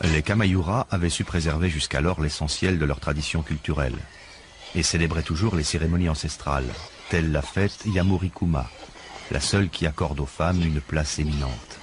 Les Kamayuras avaient su préserver jusqu'alors l'essentiel de leur tradition culturelle et célébraient toujours les cérémonies ancestrales, telle la fête Yamurikuma, la seule qui accorde aux femmes une place éminente.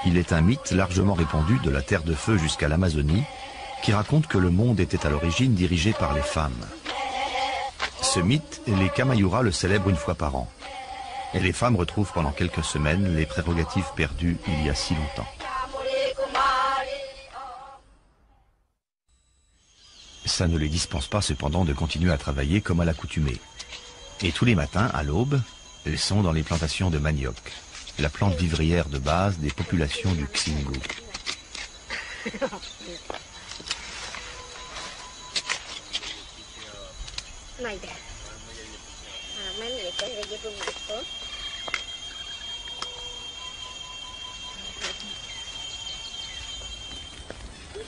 Il est un mythe largement répandu de la Terre de Feu jusqu'à l'Amazonie qui raconte que le monde était à l'origine dirigé par les femmes. Ce mythe, les Kamayuras le célèbrent une fois par an. Et les femmes retrouvent pendant quelques semaines les prérogatives perdues il y a si longtemps. Ça ne les dispense pas cependant de continuer à travailler comme à l'accoutumée. Et tous les matins, à l'aube, elles sont dans les plantations de manioc, la plante vivrière de base des populations du Xingu.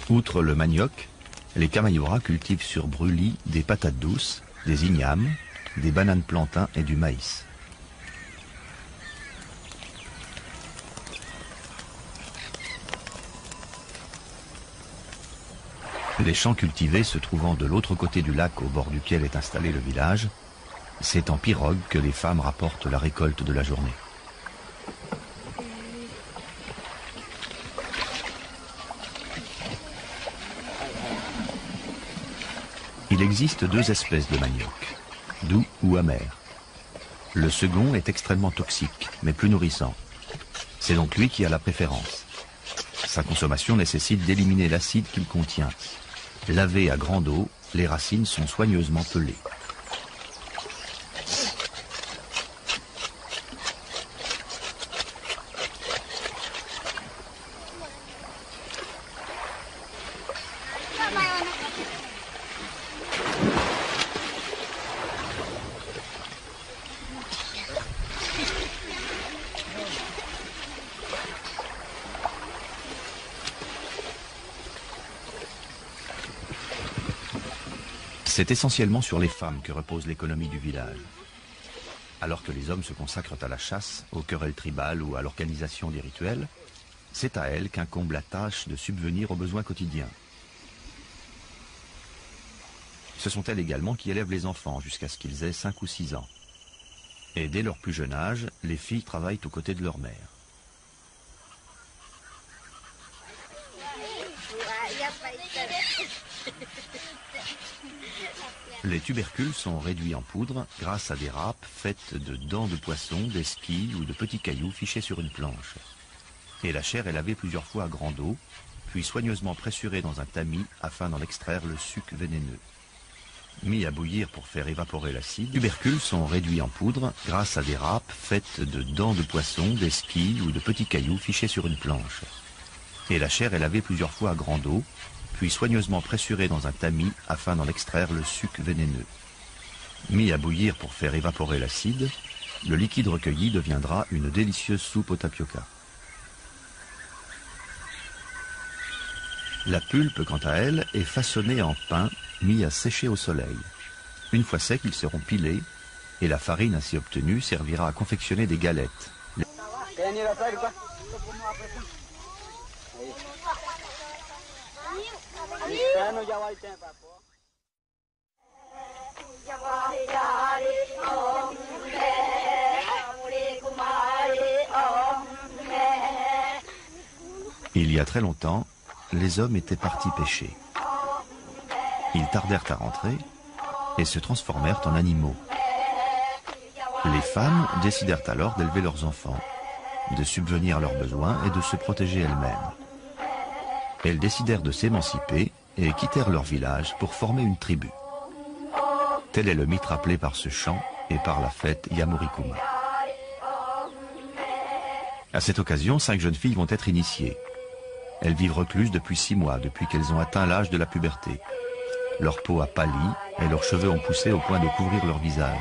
Outre le manioc, les Kamayuras cultivent sur brûlis des patates douces, des ignames, des bananes plantains et du maïs. Les champs cultivés se trouvant de l'autre côté du lac au bord duquel est installé le village, c'est en pirogue que les femmes rapportent la récolte de la journée. Il existe deux espèces de manioc, doux ou amer. Le second est extrêmement toxique, mais plus nourrissant. C'est donc lui qui a la préférence. Sa consommation nécessite d'éliminer l'acide qu'il contient. Lavées à grande eau, les racines sont soigneusement pelées. C'est essentiellement sur les femmes que repose l'économie du village. Alors que les hommes se consacrent à la chasse, aux querelles tribales ou à l'organisation des rituels, c'est à elles qu'incombe la tâche de subvenir aux besoins quotidiens. Ce sont elles également qui élèvent les enfants jusqu'à ce qu'ils aient 5 ou 6 ans. Et dès leur plus jeune âge, les filles travaillent aux côtés de leur mère. Les tubercules sont réduits en poudre grâce à des râpes faites de dents de poisson, d'esquilles ou de petits cailloux fichés sur une planche. Et la chair est lavée plusieurs fois à grande eau, puis soigneusement pressurée dans un tamis afin d'en extraire le suc vénéneux. Mis à bouillir pour faire évaporer l'acide, les tubercules sont réduits en poudre grâce à des râpes faites de dents de poisson, d'esquilles ou de petits cailloux fichés sur une planche. Et la chair est lavée plusieurs fois à grande eau, puis soigneusement pressurée dans un tamis afin d'en extraire le suc vénéneux. Mis à bouillir pour faire évaporer l'acide, le liquide recueilli deviendra une délicieuse soupe au tapioca. La pulpe, quant à elle, est façonnée en pain mis à sécher au soleil. Une fois secs, ils seront pilés et la farine ainsi obtenue servira à confectionner des galettes. Il y a très longtemps, les hommes étaient partis pêcher. Ils tardèrent à rentrer et se transformèrent en animaux. Les femmes décidèrent alors d'élever leurs enfants, de subvenir à leurs besoins et de se protéger elles-mêmes. Elles décidèrent de s'émanciper et quittèrent leur village pour former une tribu. Tel est le mythe rappelé par ce chant et par la fête Yamurikuma. À cette occasion, 5 jeunes filles vont être initiées. Elles vivent recluses depuis 6 mois, depuis qu'elles ont atteint l'âge de la puberté. Leur peau a pâli et leurs cheveux ont poussé au point de couvrir leur visage.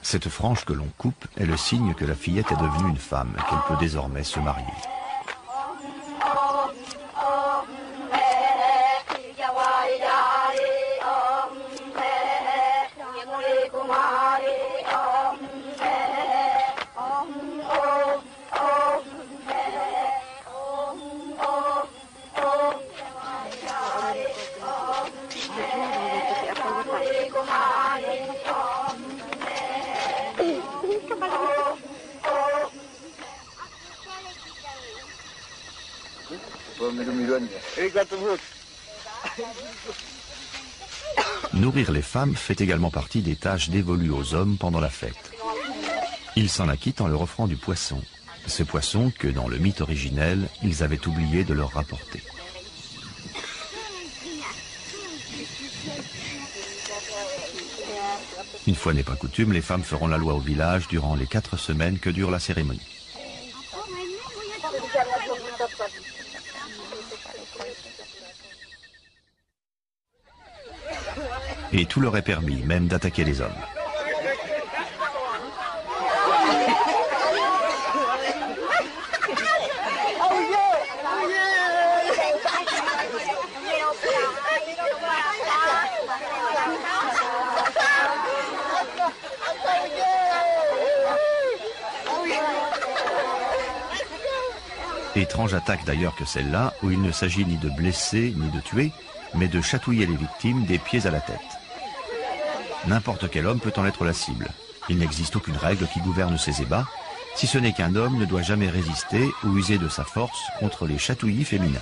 Cette frange que l'on coupe est le signe que la fillette est devenue une femme et qu'elle peut désormais se marier. Nourrir les femmes fait également partie des tâches dévolues aux hommes pendant la fête. Ils s'en acquittent en leur offrant du poisson. Ce poisson que, dans le mythe originel, ils avaient oublié de leur rapporter. Une fois n'est pas coutume, les femmes feront la loi au village durant les 4 semaines que dure la cérémonie. Et tout leur est permis, même d'attaquer les hommes. Étrange attaque d'ailleurs que celle-là, où il ne s'agit ni de blesser ni de tuer, mais de chatouiller les victimes des pieds à la tête. N'importe quel homme peut en être la cible. Il n'existe aucune règle qui gouverne ces ébats, si ce n'est qu'un homme ne doit jamais résister ou user de sa force contre les chatouillis féminins.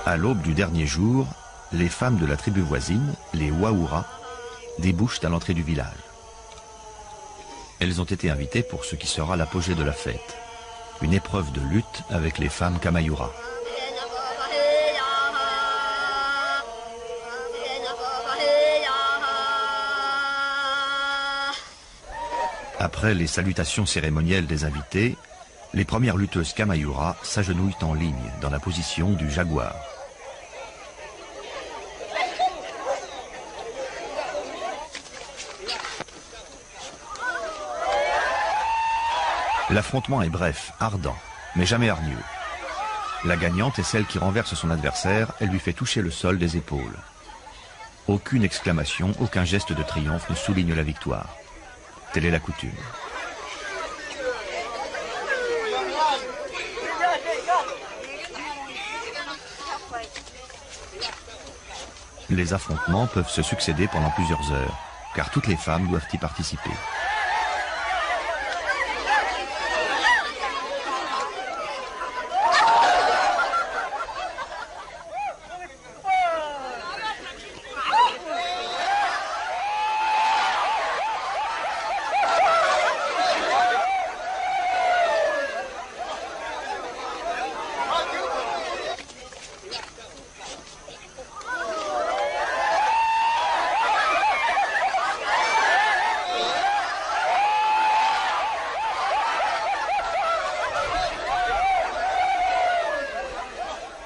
À l'aube du dernier jour, les femmes de la tribu voisine, les Waoura, débouchent à l'entrée du village. Elles ont été invitées pour ce qui sera l'apogée de la fête, une épreuve de lutte avec les femmes Kamayura. Après les salutations cérémonielles des invités, les premières lutteuses Kamayura s'agenouillent en ligne dans la position du jaguar. L'affrontement est bref, ardent, mais jamais hargneux. La gagnante est celle qui renverse son adversaire et lui fait toucher le sol des épaules. Aucune exclamation, aucun geste de triomphe ne souligne la victoire. Telle est la coutume. Les affrontements peuvent se succéder pendant plusieurs heures, car toutes les femmes doivent y participer.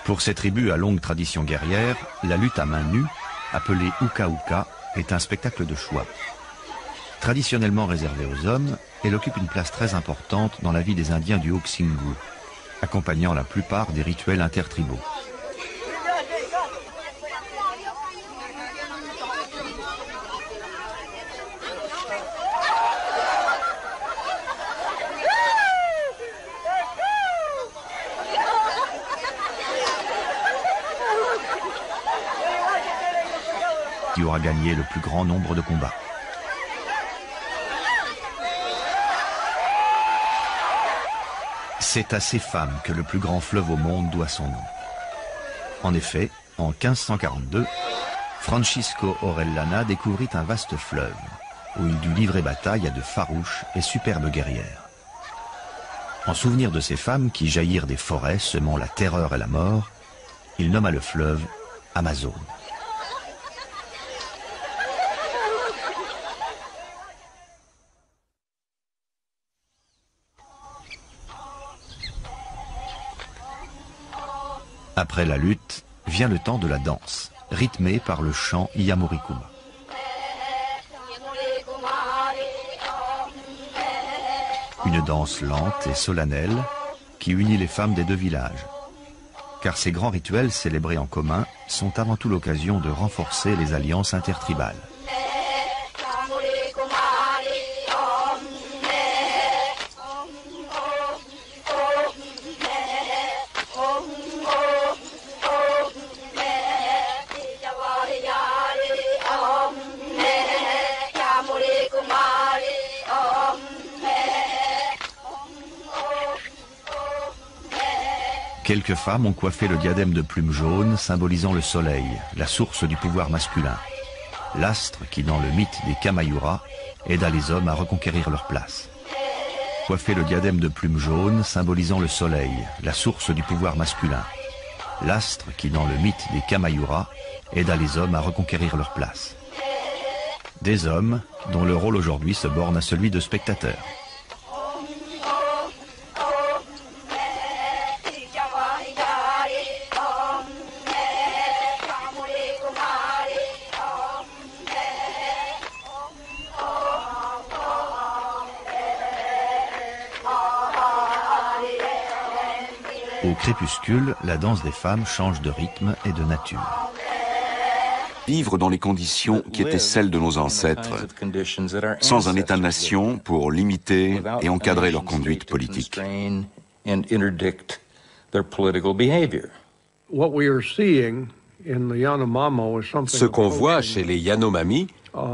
Pour ces tribus à longue tradition guerrière, la lutte à main nue, appelée uka-uka, est un spectacle de choix. Traditionnellement réservée aux hommes, elle occupe une place très importante dans la vie des Indiens du Haut-Xingu, accompagnant la plupart des rituels intertribaux. Qui aura gagné le plus grand nombre de combats. C'est à ces femmes que le plus grand fleuve au monde doit son nom. En effet, en 1542, Francisco Orellana découvrit un vaste fleuve, où il dut livrer bataille à de farouches et superbes guerrières. En souvenir de ces femmes qui jaillirent des forêts semant la terreur et la mort, il nomma le fleuve Amazone. Après la lutte, vient le temps de la danse, rythmée par le chant Iyamurikuma. Une danse lente et solennelle qui unit les femmes des deux villages. Car ces grands rituels célébrés en commun sont avant tout l'occasion de renforcer les alliances intertribales. Quelques femmes ont coiffé le diadème de plumes jaunes symbolisant le soleil, la source du pouvoir masculin. L'astre qui, dans le mythe des Kamayura, aida les hommes à reconquérir leur place. Coiffé le diadème de plumes jaunes symbolisant le soleil, la source du pouvoir masculin. L'astre qui, dans le mythe des Kamayura, aida les hommes à reconquérir leur place. Des hommes dont le rôle aujourd'hui se borne à celui de spectateurs. Au crépuscule, la danse des femmes change de rythme et de nature. Vivre dans les conditions qui étaient celles de nos ancêtres, sans un État-nation pour limiter et encadrer leur conduite politique. Ce qu'on voit chez les Yanomami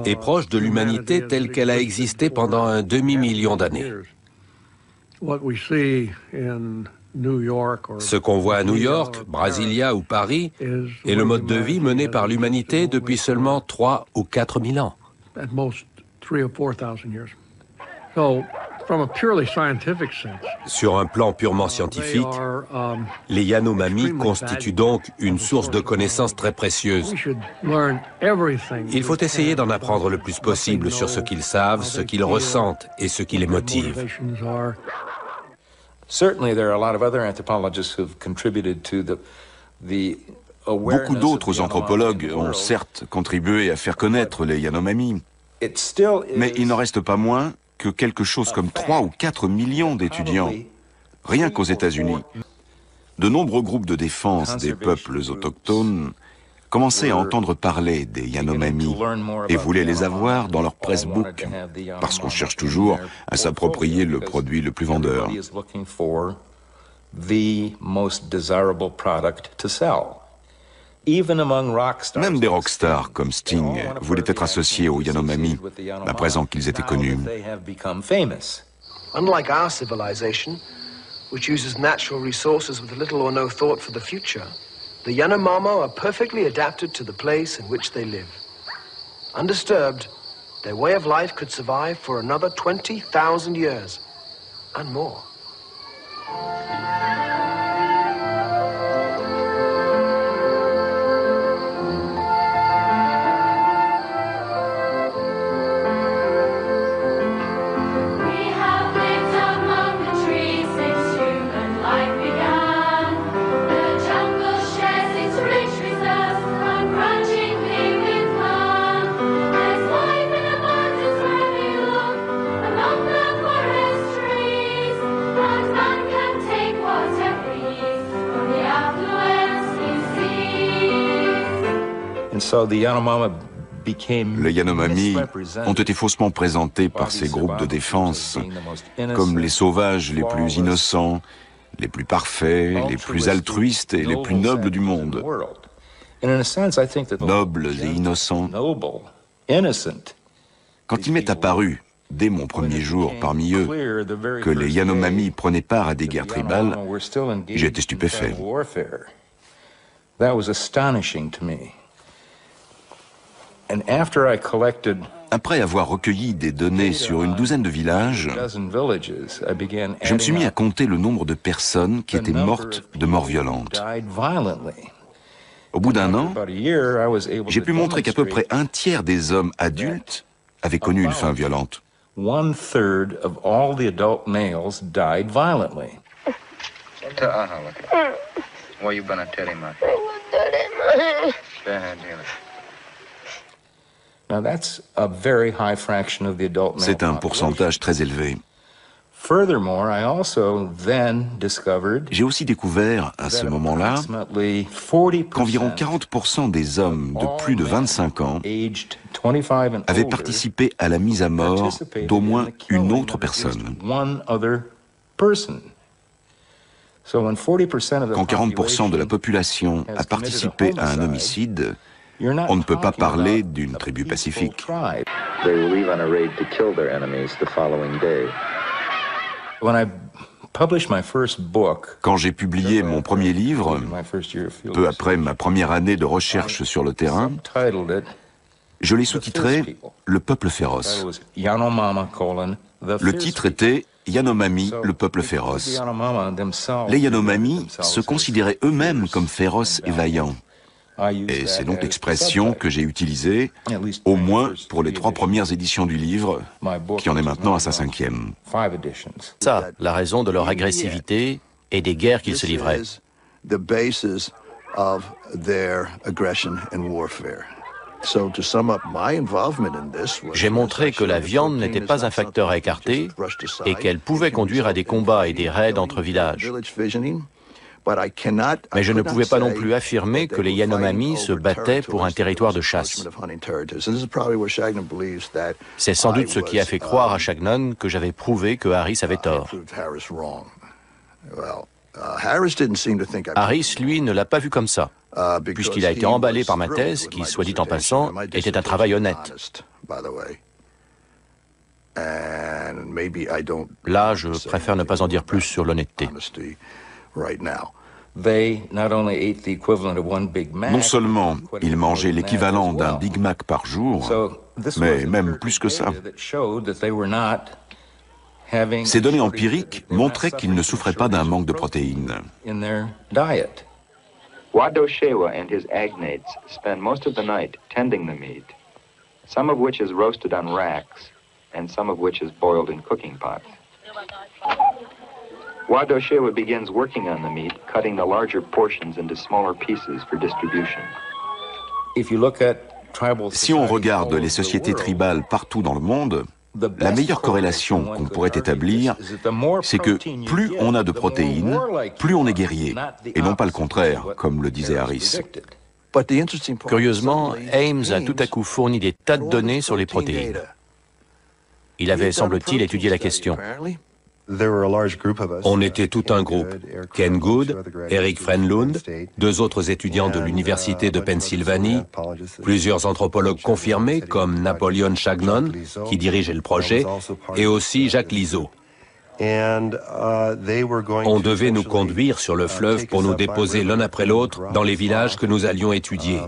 est proche de l'humanité telle qu'elle a existé pendant un demi-million d'années. Ce qu'on voit à New York, Brasilia ou Paris est le mode de vie mené par l'humanité depuis seulement 3 ou 4 000 ans. Sur un plan purement scientifique, les Yanomami constituent donc une source de connaissances très précieuse. Il faut essayer d'en apprendre le plus possible sur ce qu'ils savent, ce qu'ils ressentent et ce qui les motive. Beaucoup d'autres anthropologues ont certes contribué à faire connaître les Yanomami, mais il n'en reste pas moins que quelque chose comme 3 ou 4 millions d'étudiants, rien qu'aux États-Unis. De nombreux groupes de défense des peuples autochtones commençaient à entendre parler des Yanomami et voulaient les avoir dans leur pressbook, parce qu'on cherche toujours à s'approprier le produit le plus vendeur. Même des rockstars comme Sting voulaient être associés aux Yanomami, à présent qu'ils étaient connus. Unlike our civilization, which uses natural resources with little or no thought for the future, the Yanomamo are perfectly adapted to the place in which they live. Undisturbed, their way of life could survive for another 20,000 years, and more. Since human life began, the jungle Les Yanomami ont été faussement présentés par ces groupes de défense comme les sauvages les plus innocents, les plus parfaits, les plus altruistes et les plus nobles du monde. Nobles et innocents. Quand il m'est apparu, dès mon premier jour parmi eux, que les Yanomami prenaient part à des guerres tribales, j'ai été stupéfait. Après avoir recueilli des données sur une douzaine de villages, je me suis mis à compter le nombre de personnes qui étaient mortes de mort violente. Au bout d'un an, j'ai pu montrer qu'à peu près un tiers des hommes adultes avaient connu une fin violente. One-third of all the adult males died violently. C'est un pourcentage très élevé. J'ai aussi découvert, à ce moment-là, qu'environ 40% des hommes de plus de 25 ans avaient participé à la mise à mort d'au moins une autre personne. Quand 40% de la population a participé à un homicide, on ne peut pas parler d'une tribu pacifique. Quand j'ai publié mon premier livre, peu après ma première année de recherche sur le terrain, je l'ai sous-titré « Le peuple féroce ». Le titre était « Yanomami, le peuple féroce ». Les Yanomami se considéraient eux-mêmes comme féroces et vaillants. Et c'est donc l'expression que j'ai utilisée, au moins pour les 3 premières éditions du livre, qui en est maintenant à sa 5e. Ça, la raison de leur agressivité et des guerres qu'ils se livraient. J'ai montré que la viande n'était pas un facteur à écarter et qu'elle pouvait conduire à des combats et des raids entre villages. Mais je ne pouvais pas non plus affirmer que les Yanomami se battaient pour un territoire de chasse. C'est sans doute ce qui a fait croire à Chagnon que j'avais prouvé que Harris avait tort. Harris, lui, ne l'a pas vu comme ça, puisqu'il a été emballé par ma thèse, qui, soit dit en passant, était un travail honnête. Là, je préfère ne pas en dire plus sur l'honnêteté. Non seulement ils mangeaient l'équivalent d'un Big Mac par jour, mais même plus que ça. Ces données empiriques montraient qu'ils ne souffraient pas d'un manque de protéines. Wado Shewa and his agnates spend most of the night tending the meat, some of which is roasted on racks, and some of which is boiled in cooking pots. Wado Shewa begins working on the meat, cutting the larger portions into smaller pieces for distribution. Si on regarde les sociétés tribales partout dans le monde, la meilleure corrélation qu'on pourrait établir, c'est que plus on a de protéines, plus on est guerrier, et non pas le contraire, comme le disait Harris. Curieusement, Ames a tout à coup fourni des tas de données sur les protéines. Il avait, semble-t-il, étudié la question. On était tout un groupe. Ken Good, Eric Frenlund, 2 autres étudiants de l'Université de Pennsylvanie, plusieurs anthropologues confirmés comme Napoleon Chagnon, qui dirigeait le projet, et aussi Jacques Lizotte. On devait nous conduire sur le fleuve pour nous déposer l'un après l'autre dans les villages que nous allions étudier.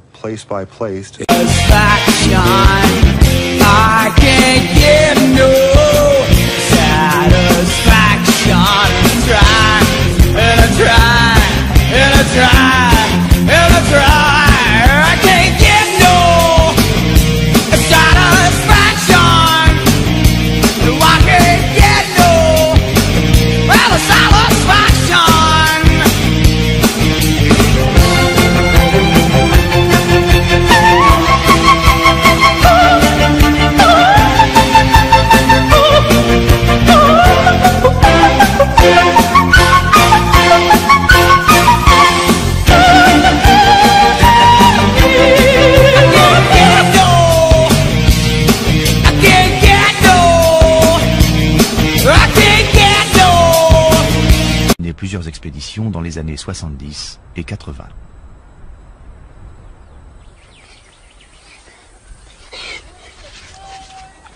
disparition dans les années 70 et 80.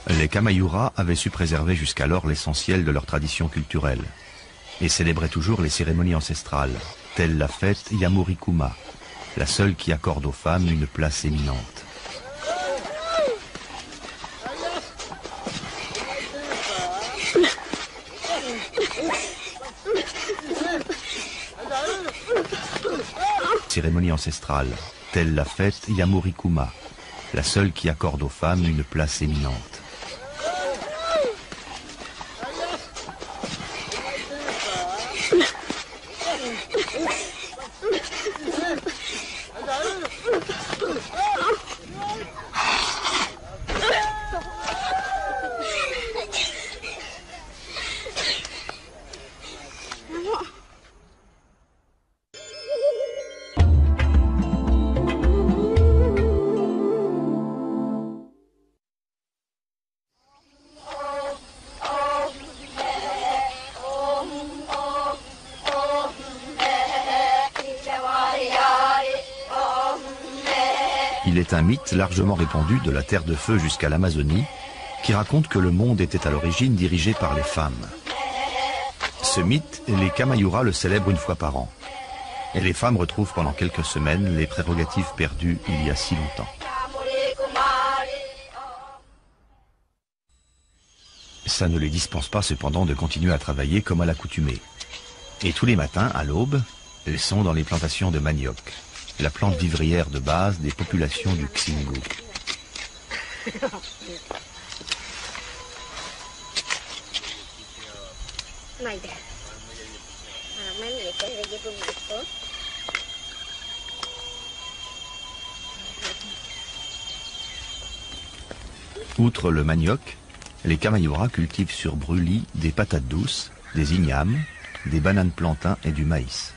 Les Kamayura avaient su préserver jusqu'alors l'essentiel de leur tradition culturelle et célébraient toujours les cérémonies ancestrales, telle la fête Yamurikuma, la seule qui accorde aux femmes une place éminente. Cérémonie ancestrale, telle la fête Yamurikuma, la seule qui accorde aux femmes une place éminente. Il est un mythe largement répandu de la Terre de Feu jusqu'à l'Amazonie qui raconte que le monde était à l'origine dirigé par les femmes. Ce mythe, les Kamayura le célèbrent une fois par an. Et les femmes retrouvent pendant quelques semaines les prérogatives perdues il y a si longtemps. Ça ne les dispense pas cependant de continuer à travailler comme à l'accoutumée. Et tous les matins, à l'aube, elles sont dans les plantations de manioc, la plante vivrière de base des populations du Xingu. Outre le manioc, les Kamayura cultivent sur brûlis des patates douces, des ignames, des bananes plantains et du maïs.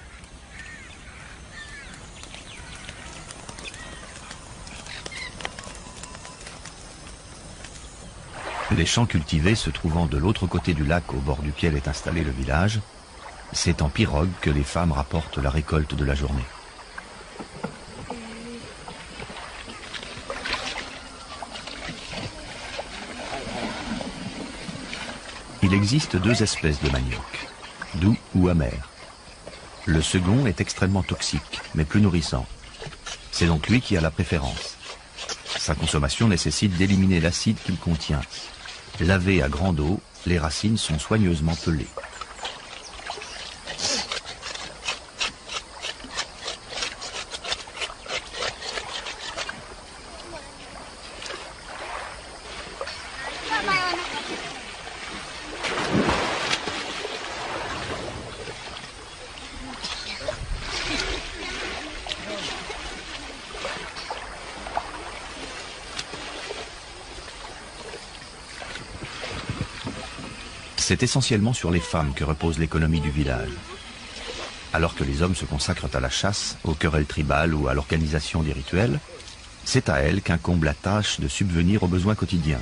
Les champs cultivés se trouvant de l'autre côté du lac au bord duquel est installé le village, c'est en pirogue que les femmes rapportent la récolte de la journée. Il existe deux espèces de manioc, doux ou amer. Le second est extrêmement toxique, mais plus nourrissant. C'est donc lui qui a la préférence. Sa consommation nécessite d'éliminer l'acide qu'il contient. Lavées à grande eau, les racines sont soigneusement pelées. C'est essentiellement sur les femmes que repose l'économie du village. Alors que les hommes se consacrent à la chasse, aux querelles tribales ou à l'organisation des rituels, c'est à elles qu'incombe la tâche de subvenir aux besoins quotidiens.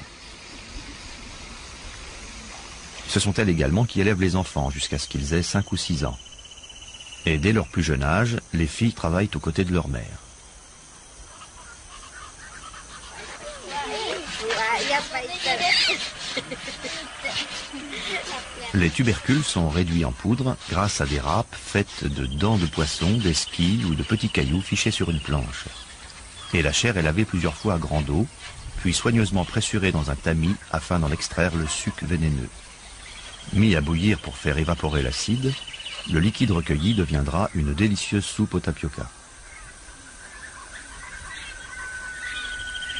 Ce sont elles également qui élèvent les enfants jusqu'à ce qu'ils aient 5 ou 6 ans. Et dès leur plus jeune âge, les filles travaillent aux côtés de leur mère. Les tubercules sont réduits en poudre grâce à des râpes faites de dents de poisson, d'esquilles ou de petits cailloux fichés sur une planche. Et la chair est lavée plusieurs fois à grande eau, puis soigneusement pressurée dans un tamis afin d'en extraire le suc vénéneux. Mis à bouillir pour faire évaporer l'acide, le liquide recueilli deviendra une délicieuse soupe au tapioca.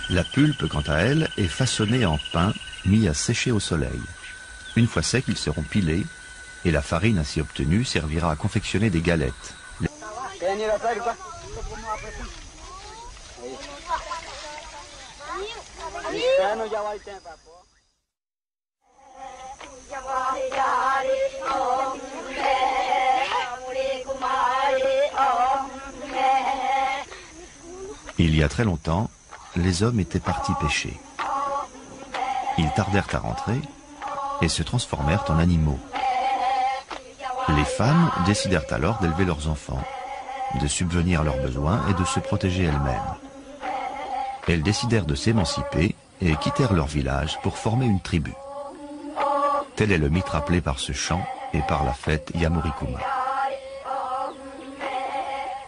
La pulpe, quant à elle, est façonnée en pain mis à sécher au soleil. Une fois secs, ils seront pilés et la farine ainsi obtenue servira à confectionner des galettes. Il y a très longtemps, les hommes étaient partis pêcher. Ils tardèrent à rentrer et se transformèrent en animaux. Les femmes décidèrent alors d'élever leurs enfants, de subvenir à leurs besoins et de se protéger elles-mêmes. Elles décidèrent de s'émanciper et quittèrent leur village pour former une tribu. Tel est le mythe rappelé par ce chant et par la fête Yamurikuma.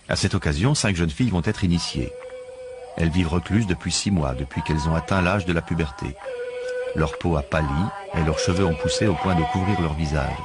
À cette occasion, 5 jeunes filles vont être initiées. Elles vivent recluses depuis 6 mois, depuis qu'elles ont atteint l'âge de la puberté. Leur peau a pâli et leurs cheveux ont poussé au point de couvrir leur visage.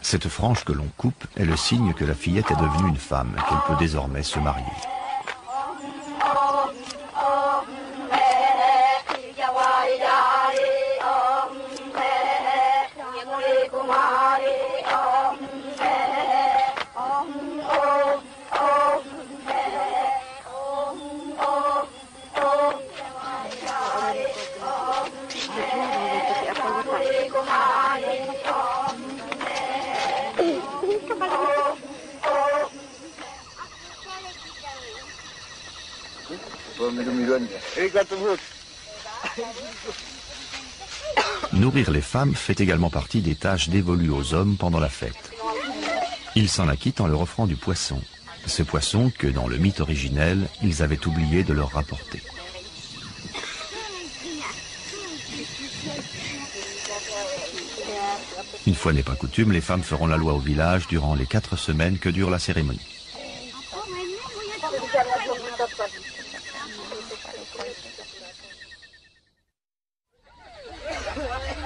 Cette frange que l'on coupe est le signe que la fillette est devenue une femme, qu'elle peut désormais se marier. Nourrir les femmes fait également partie des tâches dévolues aux hommes pendant la fête. Ils s'en acquittent en leur offrant du poisson. Ce poisson que, dans le mythe originel, ils avaient oublié de leur rapporter. Une fois n'est pas coutume, les femmes feront la loi au village durant les 4 semaines que dure la cérémonie.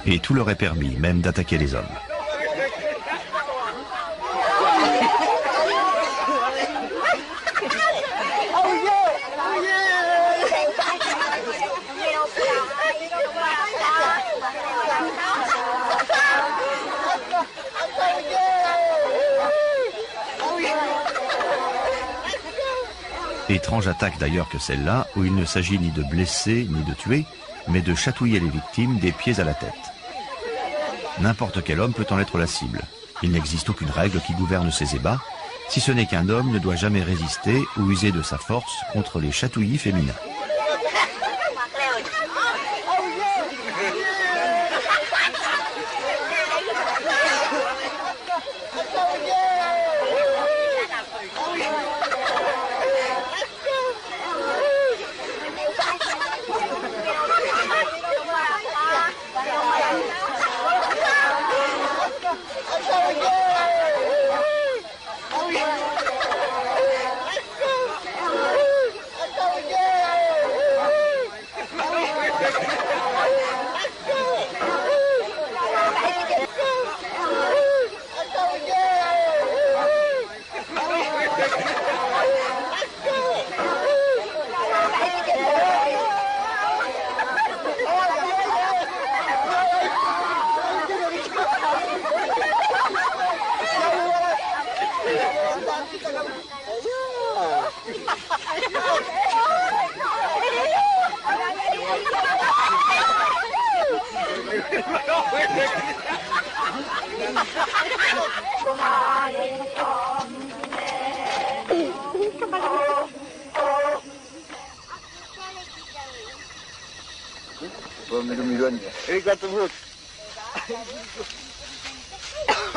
Et tout leur est permis, même d'attaquer les hommes. Étrange attaque d'ailleurs que celle-là, où il ne s'agit ni de blesser ni de tuer, mais de chatouiller les victimes des pieds à la tête. N'importe quel homme peut en être la cible. Il n'existe aucune règle qui gouverne ces ébats, si ce n'est qu'un homme ne doit jamais résister ou user de sa force contre les chatouillis féminins.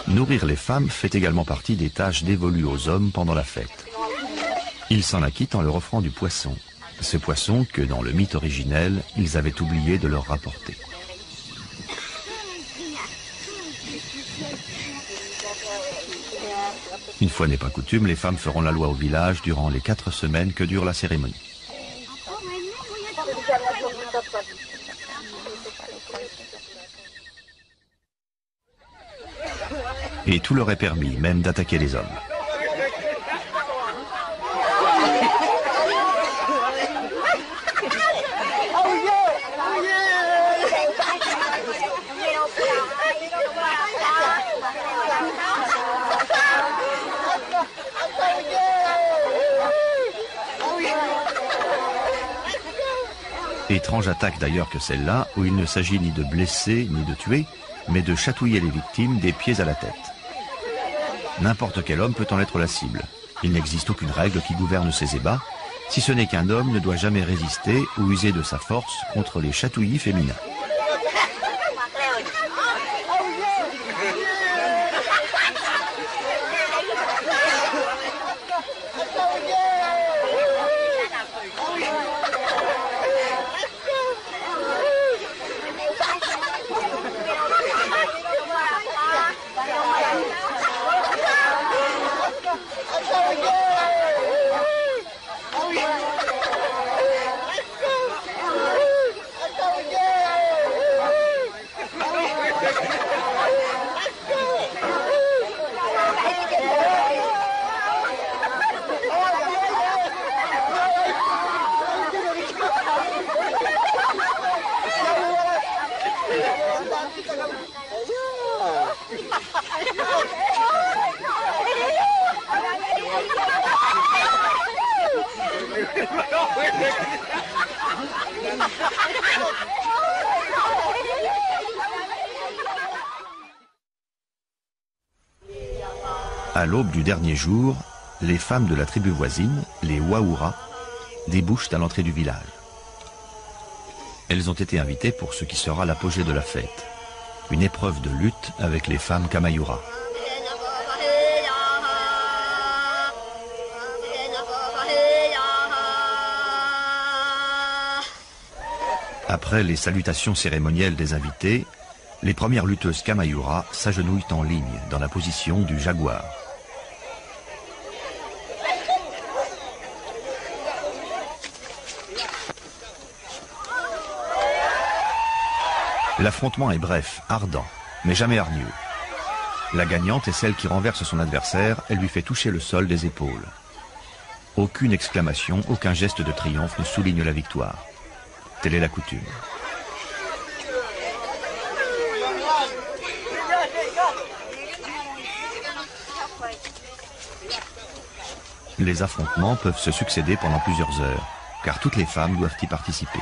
Nourrir les femmes fait également partie des tâches dévolues aux hommes pendant la fête. Ils s'en acquittent en leur offrant du poisson. Ce poisson que, dans le mythe originel, ils avaient oublié de leur rapporter. Une fois n'est pas coutume, les femmes feront la loi au village durant les 4 semaines que dure la cérémonie. Et tout leur est permis, même d'attaquer les hommes. Étrange attaque d'ailleurs que celle-là, où il ne s'agit ni de blesser ni de tuer, mais de chatouiller les victimes des pieds à la tête. N'importe quel homme peut en être la cible. Il n'existe aucune règle qui gouverne ces ébats, si ce n'est qu'un homme ne doit jamais résister ou user de sa force contre les chatouillis féminins. À l'aube du dernier jour, les femmes de la tribu voisine, les Waoura, débouchent à l'entrée du village. Elles ont été invitées pour ce qui sera l'apogée de la fête, une épreuve de lutte avec les femmes Kamayura. Après les salutations cérémonielles des invités, les premières lutteuses Kamayura s'agenouillent en ligne dans la position du jaguar. L'affrontement est bref, ardent, mais jamais hargneux. La gagnante est celle qui renverse son adversaire et lui fait toucher le sol des épaules. Aucune exclamation, aucun geste de triomphe ne souligne la victoire. Telle est la coutume. Les affrontements peuvent se succéder pendant plusieurs heures, car toutes les femmes doivent y participer.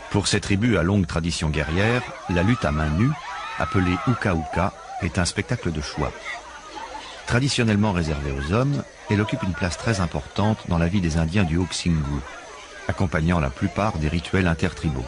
Pour ces tribus à longue tradition guerrière, la lutte à main nue, appelée uka-uka, est un spectacle de choix. Traditionnellement réservée aux hommes, elle occupe une place très importante dans la vie des Indiens du Haut-Xingu, accompagnant la plupart des rituels intertribaux.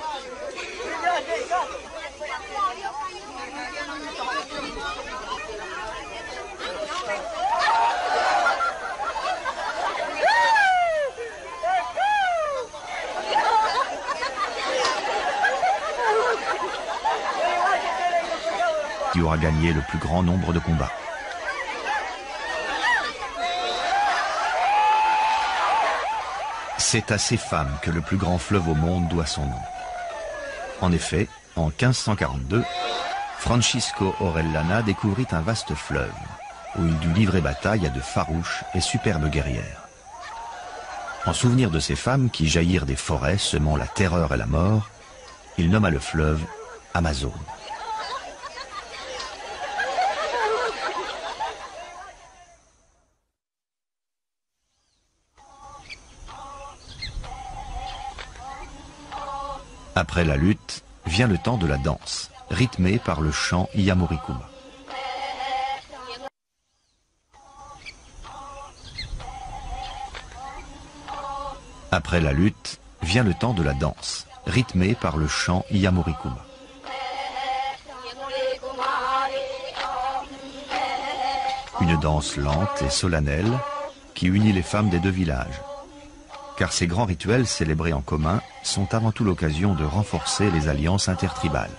Qui aura gagné le plus grand nombre de combats. C'est à ces femmes que le plus grand fleuve au monde doit son nom. En effet, en 1542, Francisco Orellana découvrit un vaste fleuve, où il dut livrer bataille à de farouches et superbes guerrières. En souvenir de ces femmes qui jaillirent des forêts semant la terreur et la mort, il nomma le fleuve Amazone. Après la lutte, vient le temps de la danse, rythmée par le chant Iyamurikuma. Après la lutte, vient le temps de la danse, rythmée par le chant Iyamurikuma. Une danse lente et solennelle qui unit les femmes des deux villages. Car ces grands rituels célébrés en commun sont avant tout l'occasion de renforcer les alliances intertribales.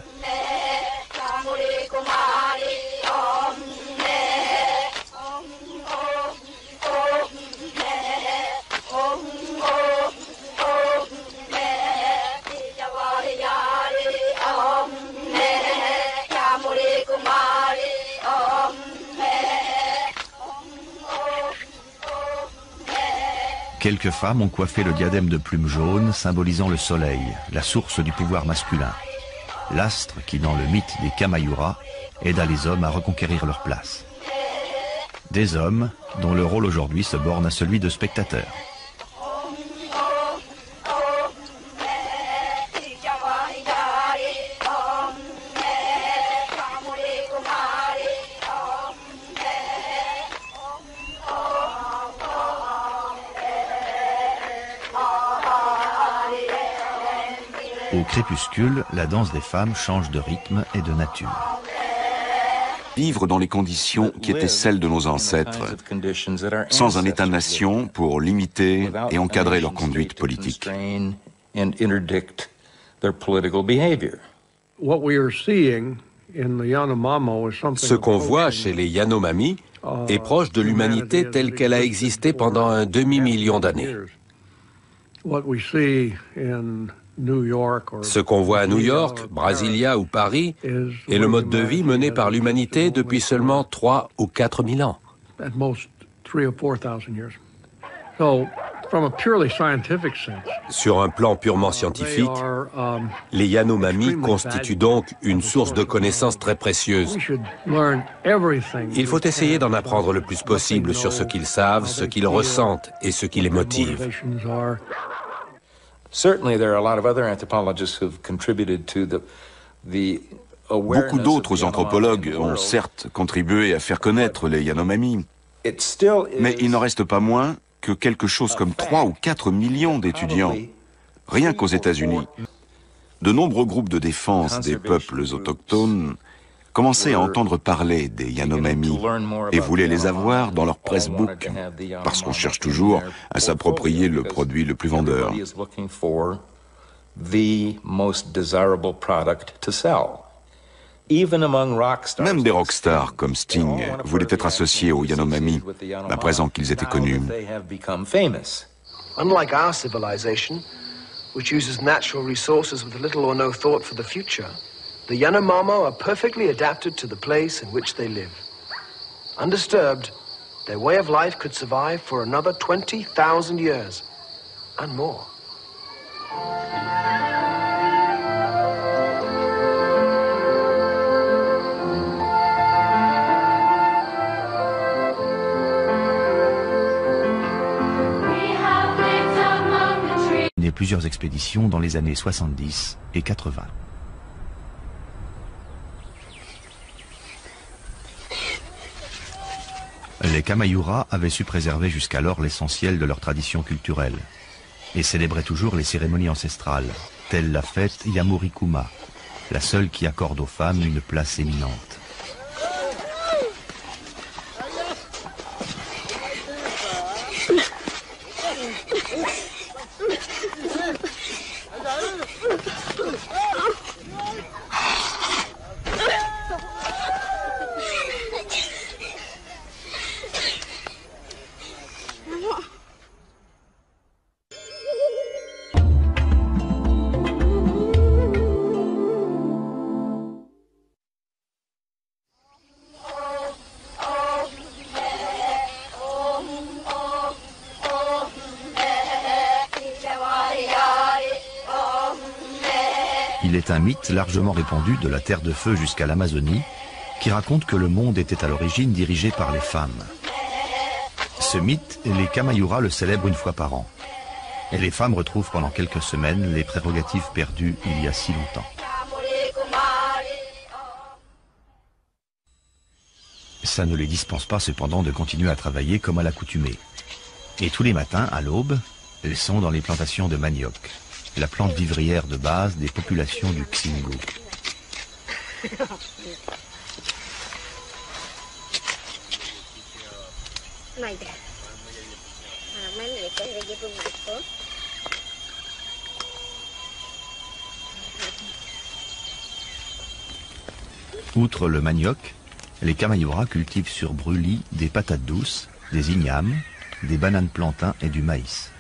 Quelques femmes ont coiffé le diadème de plumes jaunes symbolisant le soleil, la source du pouvoir masculin. L'astre qui, dans le mythe des Kamayura, aida les hommes à reconquérir leur place. Des hommes dont le rôle aujourd'hui se borne à celui de spectateurs. Au crépuscule, la danse des femmes change de rythme et de nature. Vivre dans les conditions qui étaient celles de nos ancêtres, sans un État-nation pour limiter et encadrer leur conduite politique. Ce qu'on voit chez les Yanomami est proche de l'humanité telle qu'elle a existé pendant un demi-million d'années. Ce qu'on voit à New York, Brasilia ou Paris est le mode de vie mené par l'humanité depuis seulement 3 ou 4 000 ans. Sur un plan purement scientifique, les Yanomami constituent donc une source de connaissances très précieuse. Il faut essayer d'en apprendre le plus possible sur ce qu'ils savent, ce qu'ils ressentent et ce qui les motive. Beaucoup d'autres anthropologues ont certes contribué à faire connaître les Yanomami, mais il n'en reste pas moins que quelque chose comme 3 ou 4 millions d'étudiants, rien qu'aux États-Unis. De nombreux groupes de défense des peuples autochtones commençaient à entendre parler des Yanomami et voulaient les avoir dans leur pressbook, parce qu'on cherche toujours à s'approprier le produit le plus vendeur. Même des rockstars comme Sting voulaient être associés aux Yanomami, à présent qu'ils étaient connus. Unlike our civilization, which uses natural resources with little or no thought for the future, the Yanomamo are perfectly adapted to the place in which they live. Undisturbed, their way of life could survive for another 20,000 years, and more. Plusieurs expéditions dans les années 70 et 80. Les Kamayura avaient su préserver jusqu'alors l'essentiel de leur tradition culturelle et célébraient toujours les cérémonies ancestrales, telle la fête Yamurikuma, la seule qui accorde aux femmes une place éminente. Il est un mythe largement répandu de la Terre de Feu jusqu'à l'Amazonie qui raconte que le monde était à l'origine dirigé par les femmes. Ce mythe, les Kamayura le célèbrent une fois par an. Et les femmes retrouvent pendant quelques semaines les prérogatives perdues il y a si longtemps. Ça ne les dispense pas cependant de continuer à travailler comme à l'accoutumée. Et tous les matins, à l'aube, elles sont dans les plantations de manioc, la plante vivrière de base des populations du Xingu. Outre le manioc, les Kamayura cultivent sur brûlis des patates douces, des ignames, des bananes plantains et du maïs.